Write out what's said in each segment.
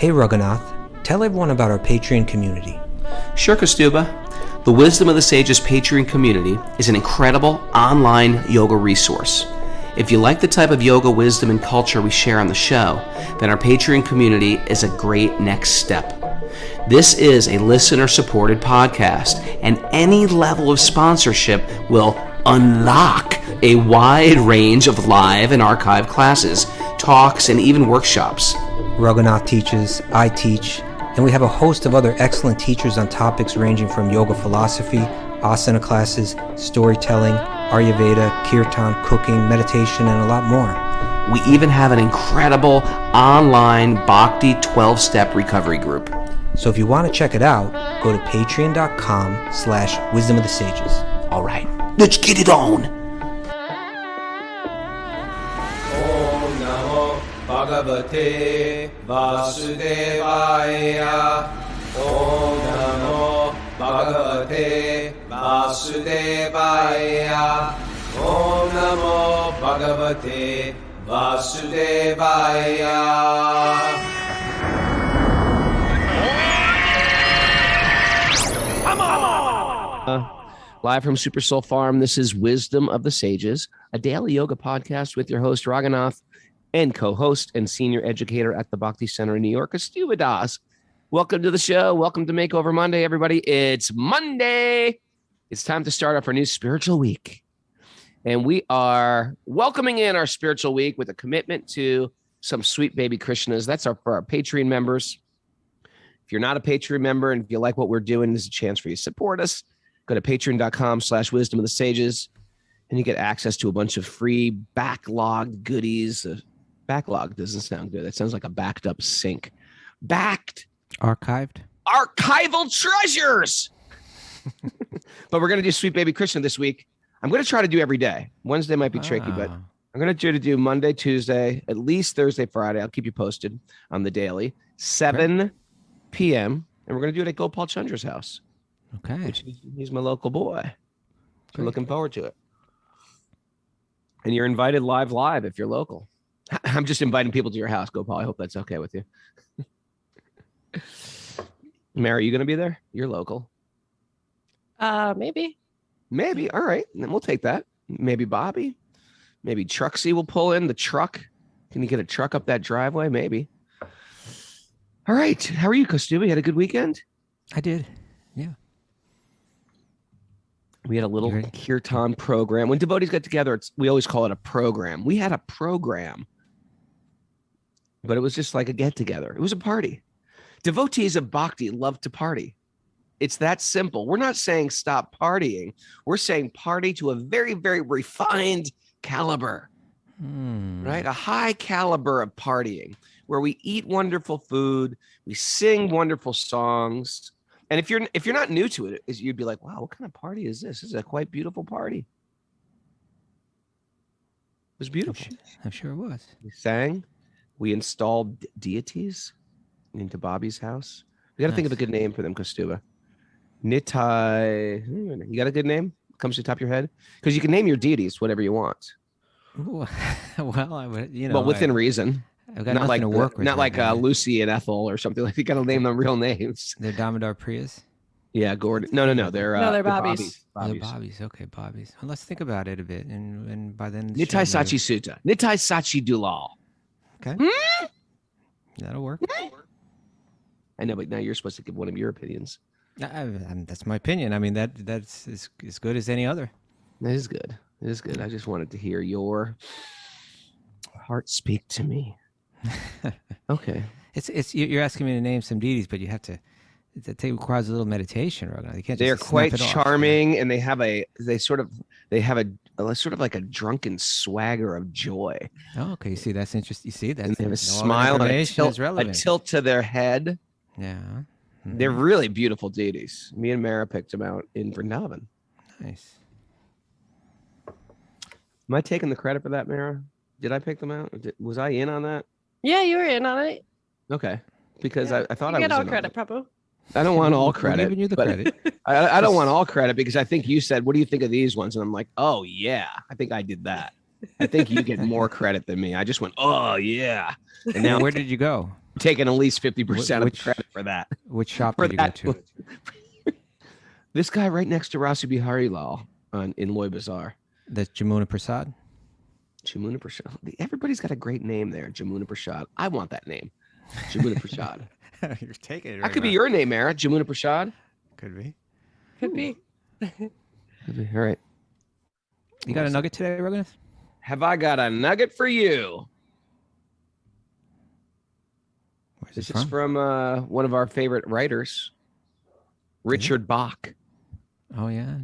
Hey Raghunath, tell everyone about our Patreon community. Sure, Kaustubha. The Wisdom of the Sages Patreon community is an incredible online yoga resource. If you like the type of yoga wisdom and culture we share on the show, then our Patreon community is a great next step. This is a listener-supported podcast, and any level of sponsorship will unlock a wide range of live and archived classes, talks, and even workshops. Raghunath teaches, I teach, and we have a host of other excellent teachers on topics ranging from yoga philosophy, asana classes, storytelling, Ayurveda, kirtan, cooking, meditation, and a lot more. We even have an incredible online Bhakti 12-step recovery group. So if you want to check it out, go to patreon.com/wisdom of the sages. All right, let's get it on. Om Namo Bhagavate Vasudevaya. Om Namo Bhagavate Vasudevaya. Om Namo Bhagavate Vasudevaya. Live from Super Soul Farm, this is Wisdom of the Sages, a daily yoga podcast with your host, Raghunath, and co-host and senior educator at the Bhakti Center in New York, Kaustubha. Welcome to the show. Welcome to Makeover Monday, everybody. It's Monday. It's time to start off our new spiritual week. And we are welcoming in our spiritual week with a commitment to some sweet baby Krishnas. That's for our Patreon members. If you're not a Patreon member and if you like what we're doing, there's a chance for you to support us. Go to patreon.com/wisdom of the sages, and you get access to a bunch of free backlogged goodies. Backlog doesn't sound good. That sounds like a backed up sink. Archived? Archival treasures. But we're going to do Sweet Baby Krishna this week. I'm going to try to do every day. Wednesday might be tricky, but I'm going to try to do Monday, Tuesday, at least Thursday, Friday. I'll keep you posted on the daily. 7 p.m. And we're going to do it at Gopal Chandra's house. Okay. He's my local boy. So looking forward to it. And you're invited live if you're local. I'm just inviting people to your house, Gopal. I hope that's okay with you. Mary, are you going to be there? You're local. Maybe. Maybe. All right. Then we'll take that. Maybe Bobby. Maybe Trucksy will pull in the truck. Can you get a truck up that driveway? Maybe. All right. How are you, Kaustubha? You had a good weekend? I did. Yeah. We had a little kirtan program. When devotees get together, we always call it a program. We had a program, but it was just like a get-together. It was a party. Devotees of Bhakti love to party. It's that simple. We're not saying stop partying. We're saying party to a very, very refined caliber, right? A high caliber of partying where we eat wonderful food, we sing wonderful songs. And if you're not new to it, you'd be like, wow, what kind of party is this? This is a quite beautiful party. It was beautiful. I'm sure it was. We sang. We installed deities into Bobby's house. We got to think of a good name for them, Kaustubha. Nitai. You got a good name? Comes to the top of your head? Because you can name your deities whatever you want. Ooh, well, I would, well, within reason. I've got nothing to work with. Not like Lucy and Ethel or something. Like you got to name them real names. They're Damodar Priyas? Yeah, Gordon. No. They're Bobbies. They're Bobbies. Okay, Bobbies. Well, let's think about it a bit, and by then. Nitai Sachi Sutta. Nitai Sachi Dulal. Okay. That'll work. I know, but now you're supposed to give one of your opinions. That's my opinion. I mean, that's as good as any other. It is good. It is good. I just wanted to hear your heart speak to me. Okay. It's you're asking me to name some deities, but you have to. It requires a little meditation, right? You can't. They are just quite snap it charming, off. And they have a sort of like a drunken swagger of joy. Oh, okay. You see, that's interesting. You see, that's and they have a smile and a tilt to their head. Yeah. Mm-hmm. They're really beautiful deities. Me and Mara picked them out in Vrindavan. Nice. Am I taking the credit for that, Mara? Did I pick them out? Was I in on that? Yeah, you were in on it. Okay. Because Yeah. I thought You I was get all in credit, on it. Prabhu. I don't want all We're credit. giving you the but credit. I don't want all credit because I think you said, what do you think of these ones? And I'm like, oh, yeah, I think I did that. I think you get more credit than me. I just went, oh, yeah. And now Where did you go? taking at least 50% of the Which- credit for that. Which shop For did you go that. to? This guy right next to Rasi Bihari Lal in Loy Bazaar. That's Jamuna Prasad. Jamuna Prasad. Everybody's got a great name there. Jamuna Prasad. I want that name. Jamuna Prasad. You're taking it. That could be your name, Mara. Jamuna Prasad. Could be. Could be. All right. You got a nugget today, Raghunath? Have I got a nugget for you? Where's This it is from? from one of our favorite writers, Richard Bach. Oh yeah,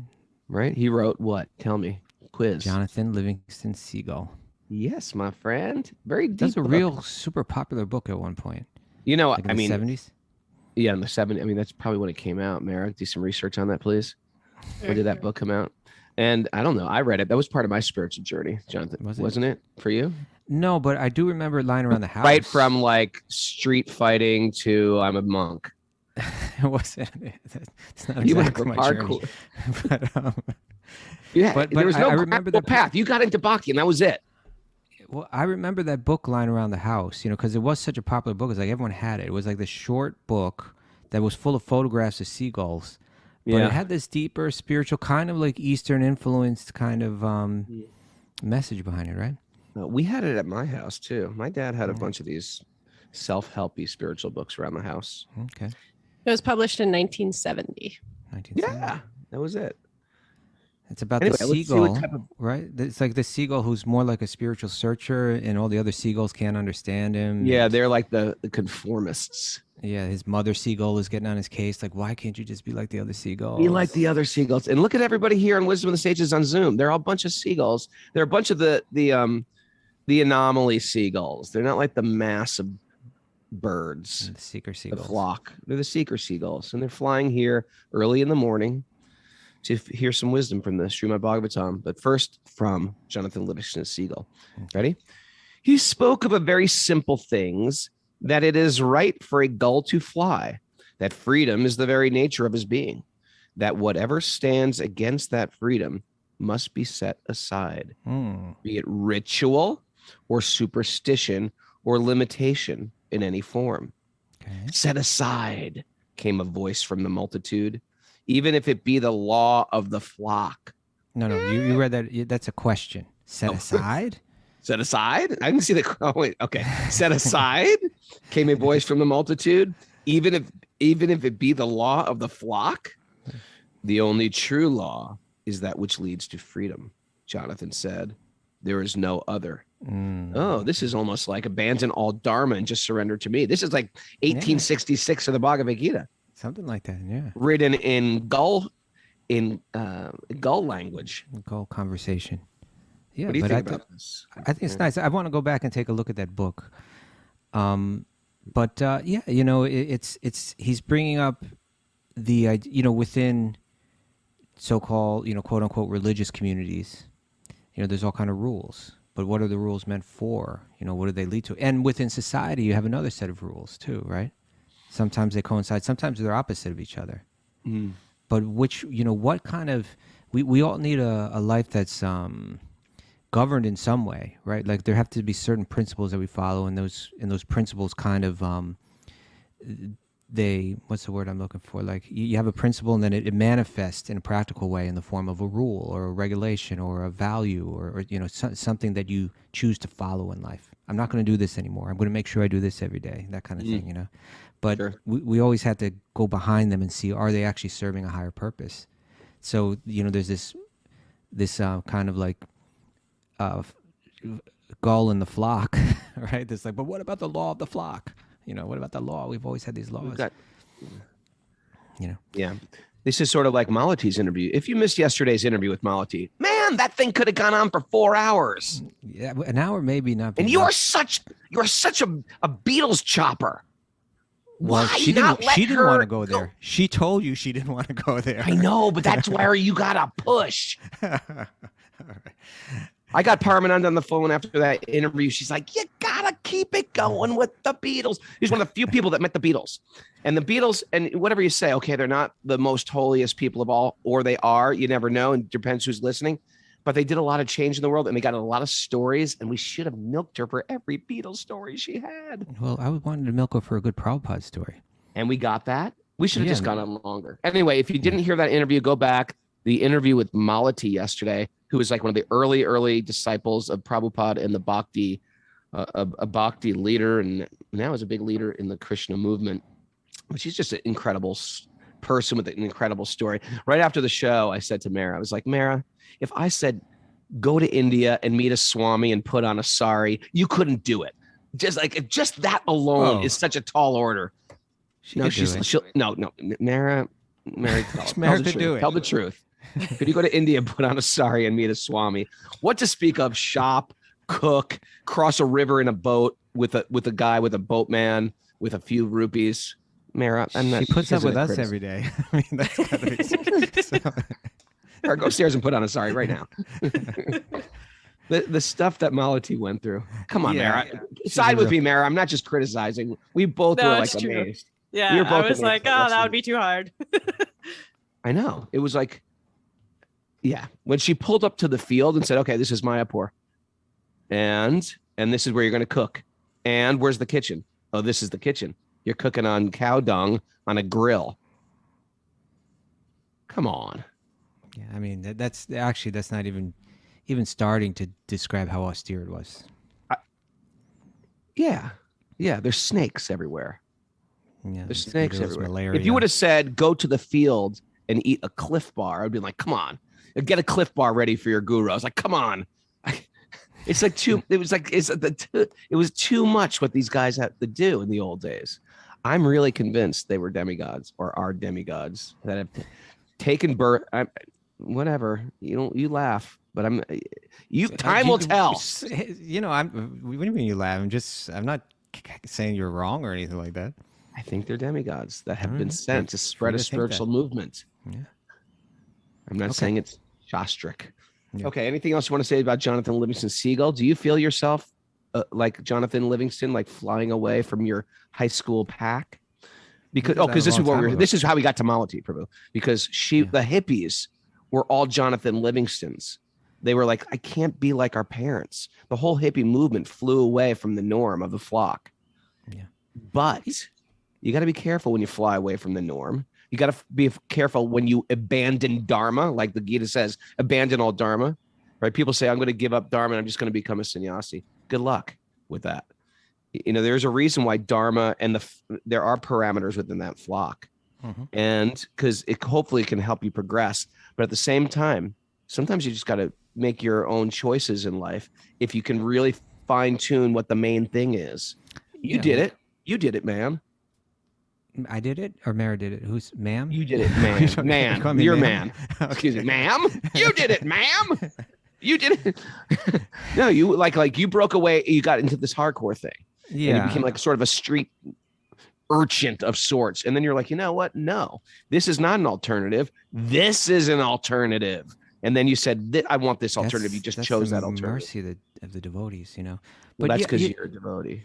Right? He wrote what? Tell me. Quiz. Jonathan Livingston Seagull. Yes, my friend. Very deep. That's a book. real super popular book at one point. You know, Like in I the mean, 70s. yeah, in the 70s. I mean, that's probably when it came out. Mara, do some research on that, please. When did that book come out? And I don't know. I read it. That was part of my spiritual journey, Jonathan. Was it? Wasn't it for you? No, but I do remember it lying around the house. Right from like street fighting to I'm a monk. It wasn't. It's not You went exactly for my journey. hardcore. But, Yeah, But there was no I remember gradual that- path. You got into Bhakti, and that was it. well, I remember that book lying around the house, because it was such a popular book. It's like everyone had it. It was like this short book that was full of photographs of seagulls. But Yeah. it had this deeper spiritual, kind of like Eastern influenced kind of message behind it, right? We had it at my house too. My dad had a bunch of these self-helpy spiritual books around the house. Okay. It was published in 1970. 1970. Yeah, that was it. It's about Anyway, the let's see what seagull, type of- right? It's like the seagull who's more like a spiritual searcher, and all the other seagulls can't understand him. Yeah, And, they're like the conformists. yeah. His mother seagull is getting on his case, like, why can't you just be like the other seagulls? Be like the other seagulls. And look at everybody here on Wisdom of the Sages on Zoom. They're all a bunch of seagulls. They're a bunch of the anomaly seagulls. They're not like the mass of birds, the seeker the seagulls. flock. They're the seeker seagulls, and they're flying here early in the morning to hear some wisdom from the Srimad Bhagavatam. But first, from Jonathan Livingston Seagull. Ready? He spoke of a very simple things, that it is right for a gull to fly, that freedom is the very nature of his being, that whatever stands against that freedom must be set aside, be it ritual or superstition or limitation in any form. Okay. Set aside, came a voice from the multitude, even if it be the law of the flock. No, you read that. That's a question. Set Oh. aside? Set aside? I didn't see the. Oh, wait. Okay. Set aside came a voice from the multitude, even if it be the law of the flock. The only true law is that which leads to freedom. Jonathan said, there is no other. Oh, this is almost like abandon all dharma and just surrender to me. This is like 1866 of the Bhagavad Gita, Something like that, yeah. written in gull language. Go conversation. Yeah, What do you but think about this? I think it's nice. I want to go back and take a look at that book. But yeah, it's he's bringing up the within so-called quote unquote religious communities, there's all kind of rules. But what are the rules meant for? What do they lead to? And within society, you have another set of rules too, right? Sometimes they coincide. Sometimes they're opposite of each other. But which, what kind of we all need a life that's governed in some way, right? Like there have to be certain principles that we follow, and those principles kind of what's the word I'm looking for? Like you have a principle, and then it manifests in a practical way in the form of a rule or a regulation or a value or something that you choose to follow in life. I'm not going to do this anymore. I'm going to make sure I do this every day, that kind of thing, But Sure. we always have to go behind them and see, are they actually serving a higher purpose? So, there's this kind of like gull in the flock, right? There's like, but what about the law of the flock? What about the law? We've always had these laws. We've got, you know. yeah. This is sort of like Malati's interview. If you missed yesterday's interview with Malati, man, that thing could have gone on for 4 hours. Yeah, an hour maybe not. And you're such a Beatles chopper. Well, Why she not didn't. let She didn't her want to go there. She told you she didn't want to go there. I know, but that's where you gotta push. All right. I got Paramananda on the phone after that interview. She's like, you gotta keep it going with the Beatles. He's one of the few people that met the Beatles. And the Beatles, and whatever you say, okay, they're not the most holiest people of all, or they are, you never know, and it depends who's listening. but they did a lot of change in the world and they got a lot of stories, and we should have milked her for every Beatles story she had. Well, I wanted to milk her for a good Prabhupada story. And we got that. We should have just gone on longer. Anyway, if you didn't hear that interview, go back. The interview with Malati yesterday, who was like one of the early disciples of Prabhupada and the Bhakti, a Bhakti leader, and now is a big leader in the Krishna movement. But she's just an incredible person with an incredible story. Right after the show, I said to Mara, I was like, Mara, if I said, go to India and meet a Swami and put on a sari, you couldn't do it. Just that alone is such a tall order. No, Mara, tell the truth. Could you go to India and put on a sari and meet a Swami? What to speak of shop, cook, cross a river in a boat with a guy with a boatman with a few rupees? Mara, she puts up with us every day. I mean, that's gotta be so. Or go upstairs and put on a sari right now. The stuff that Malati went through. Come on, Mara. Side with me, Mara. I'm not just criticizing. We both were like amazed. Yeah, we I was like, oh, that would be too hard. I know. It was like, yeah. When she pulled up to the field and said, okay, this is Mayapur. And this is where you're going to cook. And where's the kitchen? Oh, this is the kitchen. You're cooking on cow dung on a grill. Come on. Yeah, I mean, that's not even starting to describe how austere it was. Yeah. There's snakes everywhere. Yeah, there's snakes everywhere. Malaria. If you would have said, go to the field and eat a Cliff Bar, I'd be like, come on, get a Cliff Bar ready for your guru. I was like, come on. It's like it was too much what these guys had to do in the old days. I'm really convinced they were demigods or are demigods that have taken birth. Whatever, you laugh, but time will tell. What do you mean you laugh? I'm not saying you're wrong or anything like that. I think they're demigods that have been sent to spread a spiritual movement. Yeah. I'm not saying it's Shastric. Yeah. Okay. Anything else you want to say about Jonathan Livingston Seagull? Do you feel yourself like Jonathan Livingston, like flying away from your high school pack? Because this is how we got to Malati, Prabhu. Because the hippies were all Jonathan Livingstons. They were like, I can't be like our parents. The whole hippie movement flew away from the norm of the flock. Yeah. But you got to be careful when you fly away from the norm. You got to be careful when you abandon Dharma, like the Gita says, abandon all Dharma, right? People say, I'm going to give up Dharma and I'm just going to become a sannyasi. Good luck with that. There's a reason why Dharma and there are parameters within that flock. Mm-hmm. And because it hopefully can help you progress. But at the same time, sometimes you just got to make your own choices in life. If you can really fine tune what the main thing is. You did it. You did it, ma'am. I did it, or Mara did it? Who's ma'am? You did it, man. Man, you're man. Excuse me, ma'am. You did it, ma'am. You did it. No, you like you broke away. You got into this hardcore thing. Yeah, and you became like sort of a street urchin of sorts. And then you're like, you know what? No, this is not an alternative. This is an alternative. And then you said, I want this alternative. You just chose that alternative. Mercy of the devotees, But well, that's because you're a devotee.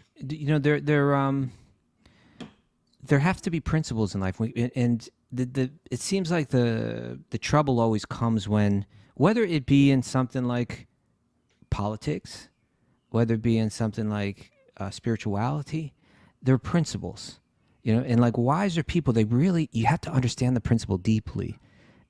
There have to be principles in life, and it seems like the trouble always comes when, whether it be in something like politics, whether it be in something like spirituality, there are principles, and like wiser people, you have to understand the principle deeply.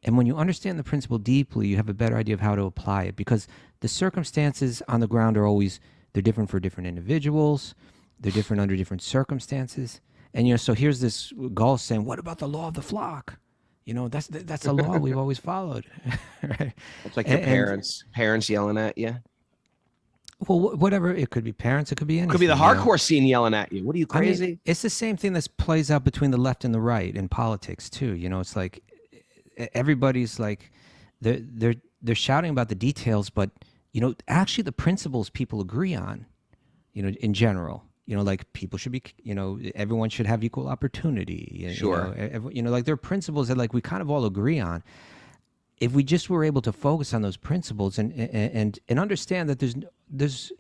And when you understand the principle deeply, you have a better idea of how to apply it, because the circumstances on the ground they're different for different individuals. They're different under different circumstances. And, so here's this Gaul saying, what about the law of the flock? That's a law we've always followed. Right? It's like your parents yelling at you. Well, whatever. It could be parents. It could be anything. It could be the hardcore scene yelling at you. What are you, crazy? I mean, it's the same thing that plays out between the left and the right in politics, too. It's like everybody's like, they're shouting about the details, but, actually the principles people agree on, in general. Like people should be, everyone should have equal opportunity. Sure. Like there are principles that like we kind of all agree on. If we just were able to focus on those principles and understand that there's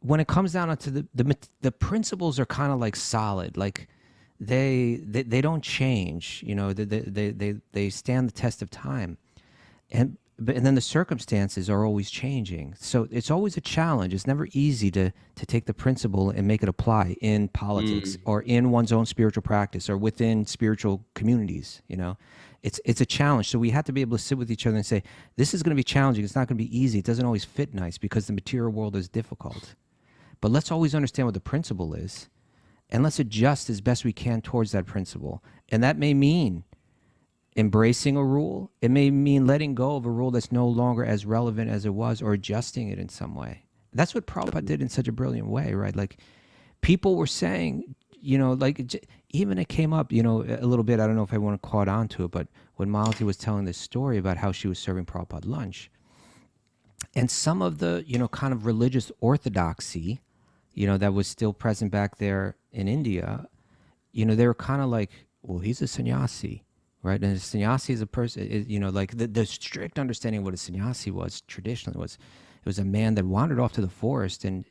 when it comes down to the principles are kind of like solid, like they don't change. They stand the test of time. and then the circumstances are always changing. So it's always a challenge. It's never easy to take the principle and make it apply in politics or in one's own spiritual practice or within spiritual communities. It's a challenge. So we have to be able to sit with each other and say, this is going to be challenging. It's not going to be easy. It doesn't always fit nice because the material world is difficult. But let's always understand what the principle is, and let's adjust as best we can towards that principle. And that may mean embracing a rule. It may mean letting go of a rule that's no longer as relevant as it was, or adjusting it in some way. That's what Prabhupada did in such a brilliant way, right? Like, people were saying, even it came up, a little bit, I don't know if everyone caught on to it, but when Malati was telling this story about how she was serving Prabhupada lunch, and some of the, kind of religious orthodoxy, that was still present back there in India, they were kind of like, well, he's a sannyasi. Right, and a sannyasi is a person, like the strict understanding of what a sannyasi was traditionally was, it was a man that wandered off to the forest, and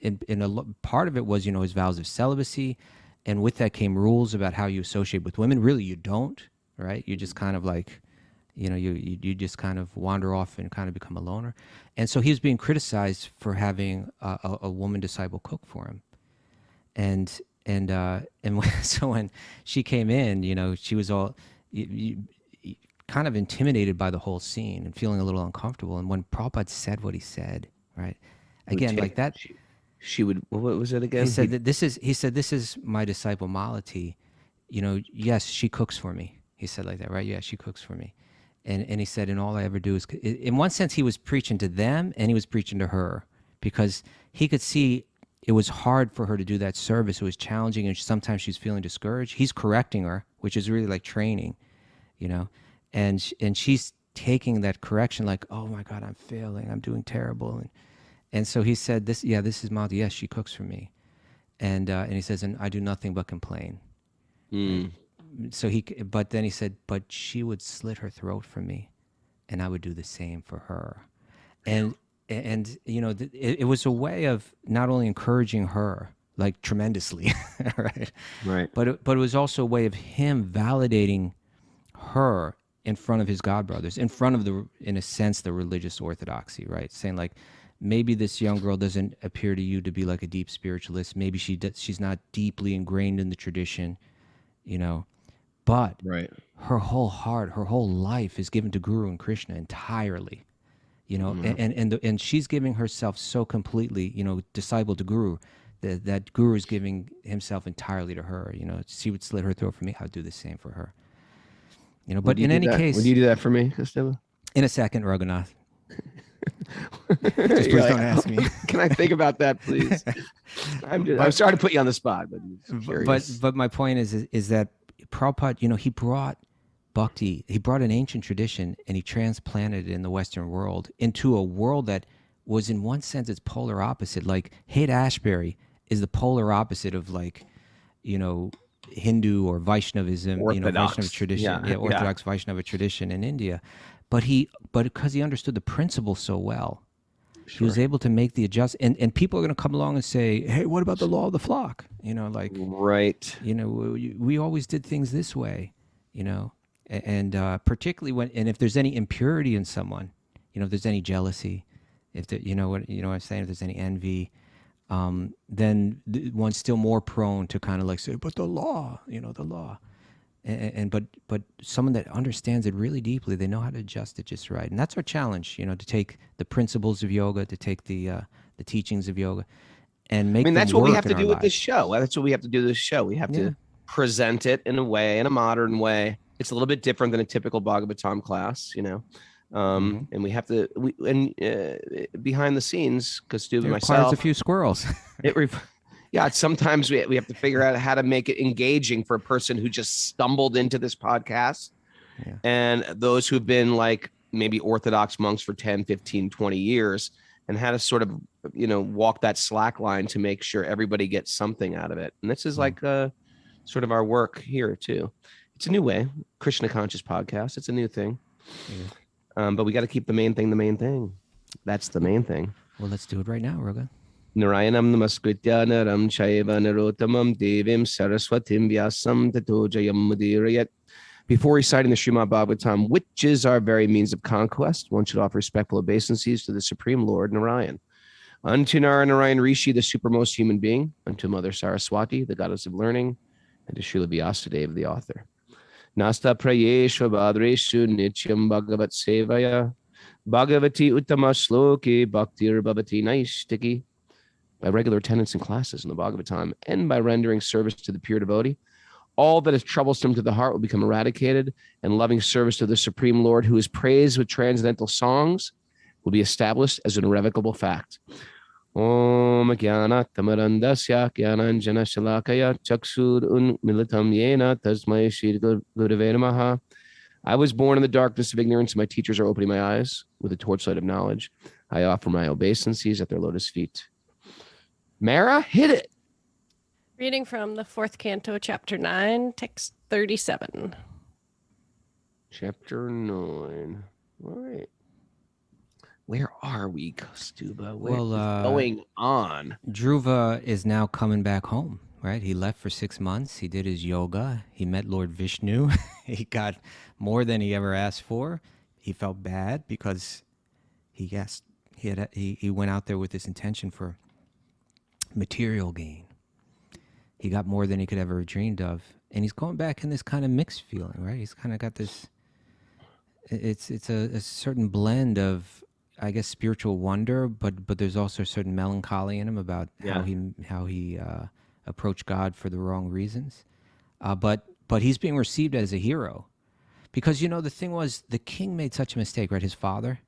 part of it was, his vows of celibacy, and with that came rules about how you associate with women. Really, you don't, right? You just kind of like, you just kind of wander off and kind of become a loner. And so he was being criticized for having a woman disciple cook for him, and so when she came in, she was all. Kind of intimidated by the whole scene and feeling a little uncomfortable. And when Prabhupada said what he said, right, again, like that, she would. What was it again? He said that this is my disciple Malati. Yes, she cooks for me. He said like that, right? Yeah, she cooks for me. And he said, and all I ever do is, in one sense, he was preaching to them and he was preaching to her, because he could see it was hard for her to do that service. It was challenging, and sometimes she's feeling discouraged. He's correcting her, which is really like training, and she's taking that correction like, oh my God, I'm failing, I'm doing terrible. And so he said, this is Malati. Yes, she cooks for me. And he says, and I do nothing but complain. So but then he said, but she would slit her throat for me, and I would do the same for her. And it was a way of not only encouraging her like tremendously, right? But it was also a way of him validating her in front of his godbrothers, in front of in a sense, the religious orthodoxy, right? Saying like, maybe this young girl doesn't appear to you to be like a deep spiritualist. Maybe she's not deeply ingrained in the tradition, but her whole heart, her whole life is given to Guru and Krishna entirely. And she's giving herself so completely, disciple to Guru, that Guru is giving himself entirely to her. She would slit her throat for me. I would do the same for her. But in any case, would you do that for me, Kaustubha? In a second, Raghunath. Just please don't ask me. Can I think about that, please? I'm sorry to put you on the spot, but my point is that Prabhupada, he brought Bhakti, he brought an ancient tradition and he transplanted it in the Western world into a world that was, in one sense, its polar opposite. Like Haight-Ashbury is the polar opposite of like, Hindu or Vaishnavism, Orthodox. Vaishnava tradition, Orthodox Vaishnava tradition in India. But because he understood the principle so well, he was able to make the adjustment. And people are going to come along and say, hey, what about the law of the flock? Right. We always did things this way, and particularly if there's any impurity in someone, if there's any jealousy, if there, what I'm saying, if there's any envy, then one's still more prone to kind of like say, but the law, the law. But someone that understands it really deeply, they know how to adjust it just right. And that's our challenge, to take the principles of yoga, to take the teachings of yoga and make that's what we have to do with lives. this show. That's what we have to do with this show. We have to present it in a modern way. It's a little bit different than a typical Bhagavatam class, and we have to, behind the scenes, Kaustubha and myself. Requires a few squirrels. Sometimes we have to figure out how to make it engaging for a person who just stumbled into this podcast, and those who've been like maybe Orthodox monks for 10, 15, 20 years, and how to sort of, walk that slack line to make sure everybody gets something out of it. And this is like sort of our work here too. It's a new way, Krishna Conscious podcast. It's a new thing. But we got to keep the main thing. That's the main thing. Well, let's do it right now, Roga. Narayanam namaskritya naram chaiva narottamam devim saraswatim vyasam tato jayam mudirayat Before reciting the Srimad Bhagavatam, which is our very means of conquest, one should offer respectful obeisances to the Supreme Lord Narayan. Unto Narayan Rishi, the supermost human being, unto Mother Saraswati, the goddess of learning, and to Srila Vyasadeva, the author. Nasta prayeshu badreshu nityam bhagavat sevaya bhagavati uttama sloki bhaktir bhavati naishtiki. By regular attendance in classes in the Bhagavatam and by rendering service to the pure devotee, all that is troublesome to the heart will become eradicated, and loving service to the Supreme Lord, who is praised with transcendental songs, will be established as an irrevocable fact. Om Jnana Tamarandasya Jnananjana Shalakaya Chaksud Unmilitam Yena Tasmai Shri Gurave Namaha. I was born in the darkness of ignorance, and my teachers are opening my eyes with the torchlight of knowledge. I offer my obeisances at their lotus feet. Mara, hit it. Reading from the 4th canto, chapter 9, text 37. Chapter 9. All right. Where are we, Kaustubha? What is going on? Druva is now coming back home, right? He left for 6 months. He did his yoga. He met Lord Vishnu. He got more than he ever asked for. He felt bad because he went out there with this intention for material gain. He got more than he could ever have dreamed of, and he's going back in this kind of mixed feeling, right? He's kind of got this. It's a certain blend of, I guess, spiritual wonder, but there's also a certain melancholy in him about how he approached God for the wrong reasons. But he's being received as a hero, because the thing was, the king made such a mistake, right? His father,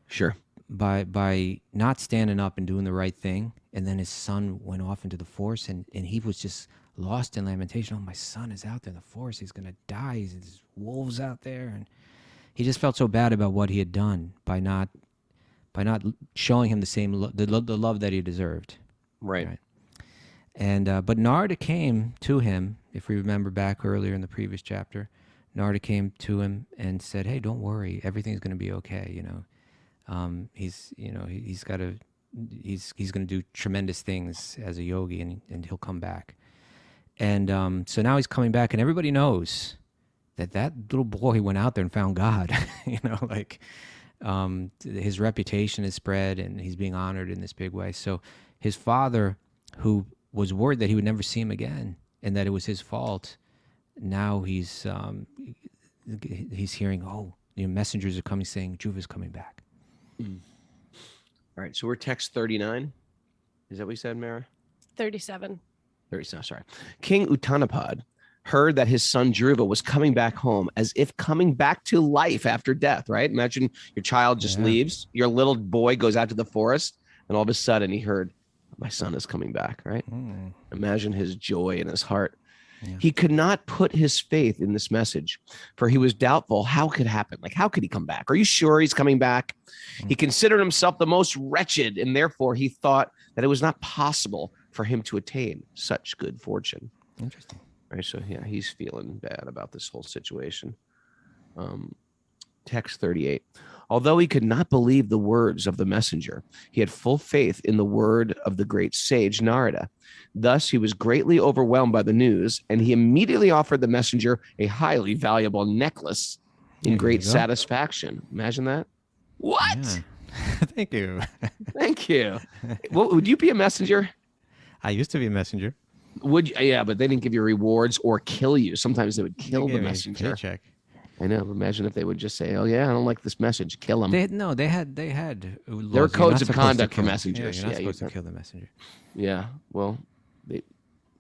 sure, by not standing up and doing the right thing, and then his son went off into the forest, and he was just lost in lamentation. Oh, my son is out there in the forest; he's gonna die. There's wolves out there, and he just felt so bad about what he had done by not showing him the same the love that he deserved. Right. And but Narada came to him. If we remember back earlier in the previous chapter, Narada came to him and said, "Hey, don't worry. Everything's going to be okay. He's going to do tremendous things as a yogi, and he'll come back." And so now he's coming back, and everybody knows that little boy went out there and found God. His reputation is spread, and he's being honored in this big way. So his father, who was worried that he would never see him again and that it was his fault, now he's hearing, messengers are coming saying Druva's coming back. Mm. All right, so we're text 39. Is that what you said, Mara? 37. 37, sorry. King Uttanapad heard that his son Druva was coming back home, as if coming back to life after death, right? Imagine your child just leaves, your little boy goes out to the forest, and all of a sudden he heard, my son is coming back, right? Mm. Imagine his joy in his heart. Yeah. He could not put his faith in this message, for he was doubtful how it could happen. Like, how could he come back? Are you sure he's coming back? Mm. He considered himself the most wretched, and therefore he thought that it was not possible for him to attain such good fortune. Interesting. Right, so yeah, he's feeling bad about this whole situation. Text 38. Although he could not believe the words of the messenger, he had full faith in the word of the great sage Narada. Thus, he was greatly overwhelmed by the news, and he immediately offered the messenger a highly valuable necklace in great satisfaction. Imagine that. What? Yeah. Thank you. Thank you. Well, would you be a messenger? I used to be a messenger. Would you? Yeah, but they didn't give you rewards or kill you. Sometimes they would kill the messenger. Paycheck. I know. Imagine if they would just say, "Oh yeah, I don't like this message. Kill him." They had. There were codes of conduct for messengers. You're not supposed to kill the messenger. Yeah. Well, they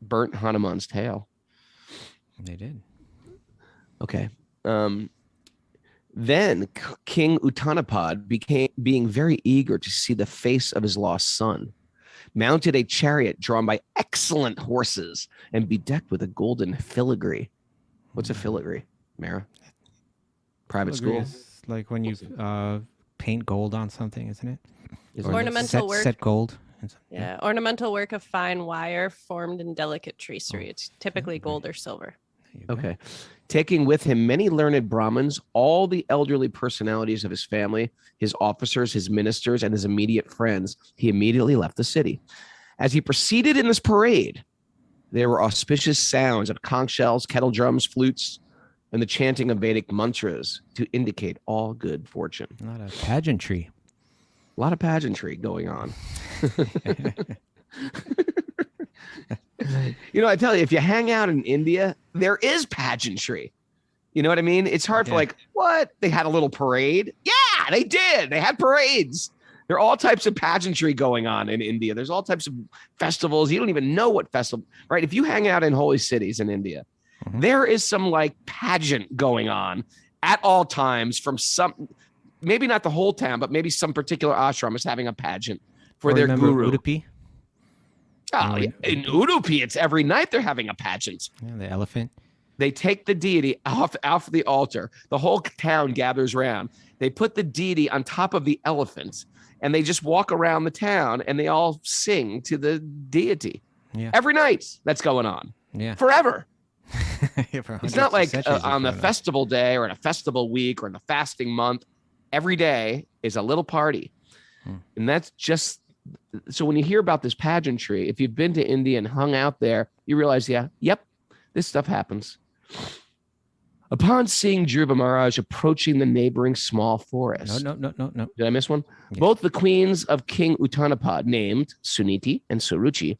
burnt Hanuman's tail. They did. Okay. Then King Uttanapad being very eager to see the face of his lost son, mounted a chariot drawn by excellent horses and bedecked with a golden filigree. What's a filigree, Mara? Private school? Is like when you paint gold on something, isn't it? Ornamental work. Set gold. Yeah, ornamental work of fine wire formed in delicate tracery. It's typically gold or silver. Okay. Taking with him many learned Brahmins, all the elderly personalities of his family, his officers, his ministers, and his immediate friends, he immediately left the city. As he proceeded in this parade, there were auspicious sounds of conch shells, kettle drums, flutes, and the chanting of Vedic mantras to indicate all good fortune. A lot of pageantry. A lot of pageantry going on. You know, I tell you, if you hang out in India, there is pageantry. You know what I mean? It's hard for like, what? They had a little parade? Yeah, they did. They had parades. There are all types of pageantry going on in India. There's all types of festivals. You don't even know what festival, right? If you hang out in holy cities in India, there is some like pageant going on at all times from some, maybe not the whole town, but maybe some particular ashram is having a pageant for their guru. Udupi? Oh, yeah. In Udupi, it's every night they're having a pageant. Yeah, the elephant. They take the deity off the altar. The whole town gathers around. They put the deity on top of the elephant, and they just walk around the town, and they all sing to the deity. Yeah. Every night that's going on. Yeah. Forever. For it's not like on the festival day or in a festival week or in the fasting month. Every day is a little party. And that's just, so when you hear about this pageantry, if you've been to India and hung out there, you realize, this stuff happens. Upon seeing Druva Maharaj approaching the neighboring small forest. No. Did I miss one? Yeah. Both the queens of King Uttanapad, named Suniti and Suruchi.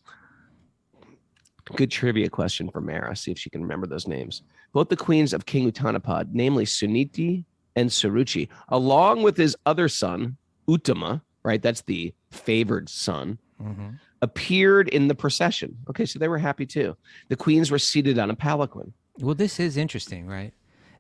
Good trivia question for Mara. See if she can remember those names. Both the queens of King Uttanapad, namely Suniti and Suruchi, along with his other son, Uttama, right? That's the favored son, appeared in the procession. Okay, so they were happy too. The queens were seated on a palanquin. Well, this is interesting, right?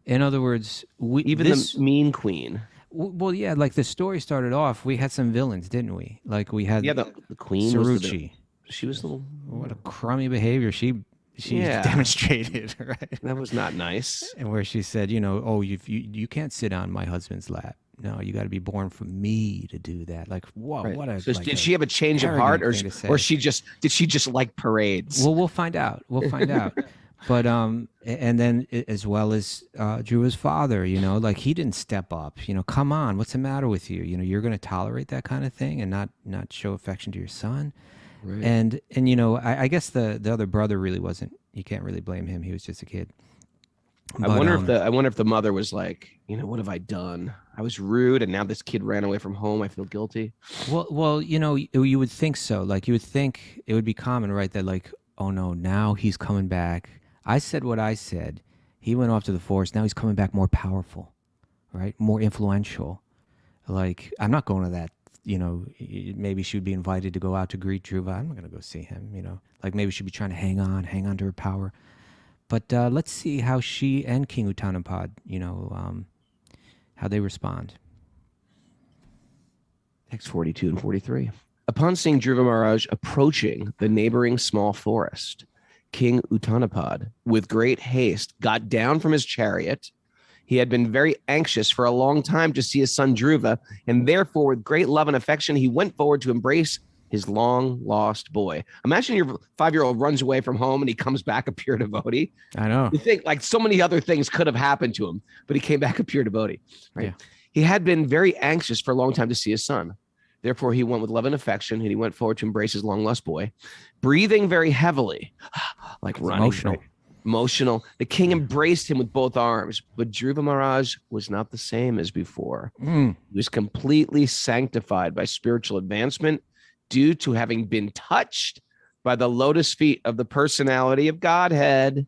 In other words, the mean queen. Well, yeah, like the story started off, we had some villains, didn't we? Like we had the queen, Suruchi. She was a little... What a crummy behavior she demonstrated, right? That was not nice. And where she said, you can't sit on my husband's lap. No, you got to be born for me to do that. Like, whoa, right. What a... So did she have a change of heart, or did she just like parades? Well, we'll find out. But and then as well as Druva's father, like he didn't step up. Come on, what's the matter with you? You're going to tolerate that kind of thing and not show affection to your son. Right. And I guess the other brother really wasn't. You can't really blame him. He was just a kid. I wonder if the mother was like, what have I done? I was rude, and now this kid ran away from home. I feel guilty. Well, you would think so. Like you would think it would be common, right? That like, oh no, now he's coming back. I said what I said. He went off to the forest. Now he's coming back more powerful, right? More influential. Like I'm not going to that. Maybe she would be invited to go out to greet Druva. I'm not going to go see him. Like maybe she'd be trying to hang on to her power. But let's see how she and King Uttanapad, how they respond. Text 42 and 43. Upon seeing Druva Maharaj approaching the neighboring small forest, King Uttanapad, with great haste, got down from his chariot. He had been very anxious for a long time to see his son Druva, and therefore, with great love and affection, he went forward to embrace his long-lost boy. Imagine your 5-year-old runs away from home and he comes back a pure devotee. I know. You think like so many other things could have happened to him, but he came back a pure devotee. Right? Yeah. He had been very anxious for a long time to see his son. Therefore, he went with love and affection, and he went forward to embrace his long-lost boy, breathing very heavily, like running. Emotional. Right? Emotional. The king embraced him with both arms, but Druva Maharaj was not the same as before. He was completely sanctified by spiritual advancement due to having been touched by the lotus feet of the personality of Godhead.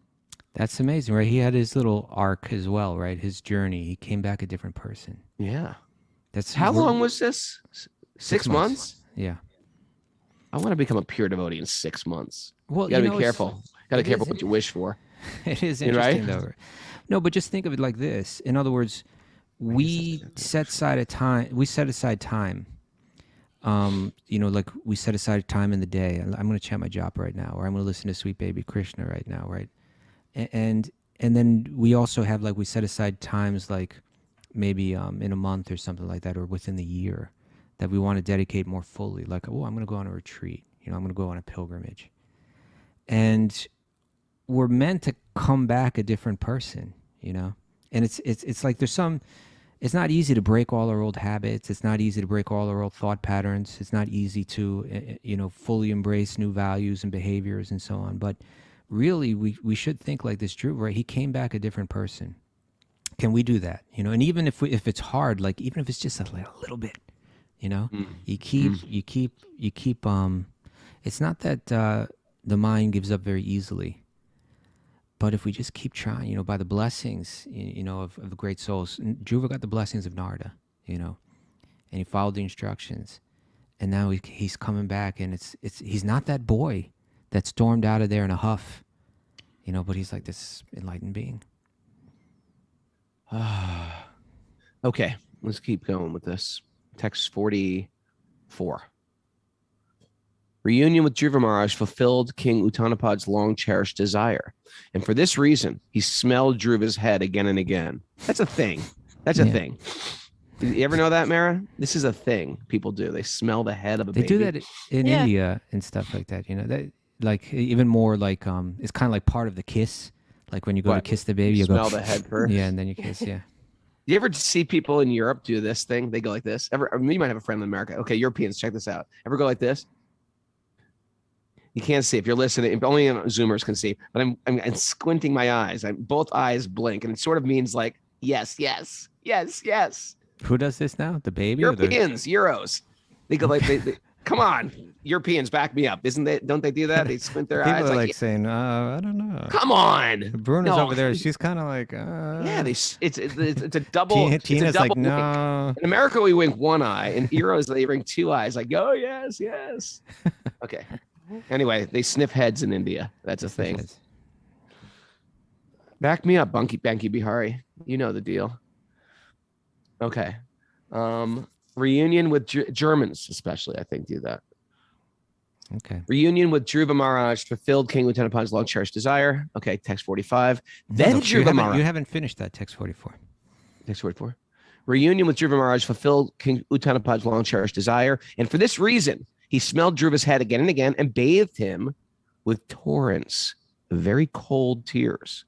That's amazing, right? He had his little arc as well, right? His journey. He came back a different person. Yeah. How long was this? 6 months? Yeah. I want to become a pure devotee in 6 months. Well, you got to be careful. Got to be careful what you wish for. It is interesting, right? though. No, but just think of it like this. In other words, we set aside time. Like we set aside time in the day. I'm going to chant my japa right now, or I'm going to listen to Sweet Baby Krishna right now, right? And then we also have we set aside times like maybe in a month or something like that, or within the year, that we want to dedicate more fully. Like, I'm going to go on a retreat. I'm going to go on a pilgrimage. And we're meant to come back a different person, And it's like there's some... It's not easy to break all our old habits. It's not easy to break all our old thought patterns. It's not easy to, fully embrace new values and behaviors and so on. But really, we should think like this, Druva, right? He came back a different person. Can we do that? And even if it's hard, like even if it's just a little bit, you keep. It's not that the mind gives up very easily, but if we just keep trying, by the blessings, of the great souls. And Druva got the blessings of Narada, and he followed the instructions, and now he's coming back, and he's not that boy that stormed out of there in a huff, but he's like this enlightened being. Okay, let's keep going with this. Text 44. Reunion with Druva Maharaj fulfilled King Uttanapad's long-cherished desire. And for this reason, he smelled Dhruva's head again and again. That's a thing. That's a thing. You ever know that, Mara? This is a thing people do. They smell the head of a baby. They do that in India and stuff like that. That, like even more like it's kind of like part of the kiss. Like when you go to kiss the baby, you smell go the head first. Yeah, and then you kiss. Yeah. You ever see people in Europe do this thing? They go like this. You might have a friend in America. Okay, Europeans, check this out. Ever go like this? You can't see if you're listening. Only Zoomers can see. But I'm squinting my eyes. Both eyes blink, and it sort of means like yes, yes, yes, yes. Who does this now? The baby? Europeans, Euros. They go like they come on, Europeans, back me up. Don't they do that? They squint their eyes. People are like saying, I don't know. Come on. Bruno's over there. She's kind of like, yeah. It's a double. Tina's it's a double like, no. In America, we wink one eye. In Euros, they wink two eyes. Like, oh yes, yes. Okay. Anyway, they sniff heads in India. That's a thing. Back me up, Banky Bihari. You know the deal. Okay. Reunion with Germans, especially, I think, do that. Okay. Reunion with Druva Maharaj fulfilled King Uttanapad's long-cherished desire. Okay, text 45. Then Druva Maharaj. You haven't finished that, text 44. Text 44. Reunion with Druva Maharaj fulfilled King Uttanapad's long-cherished desire, and for this reason, he smelled Dhruva's head again and again and bathed him with torrents of very cold tears.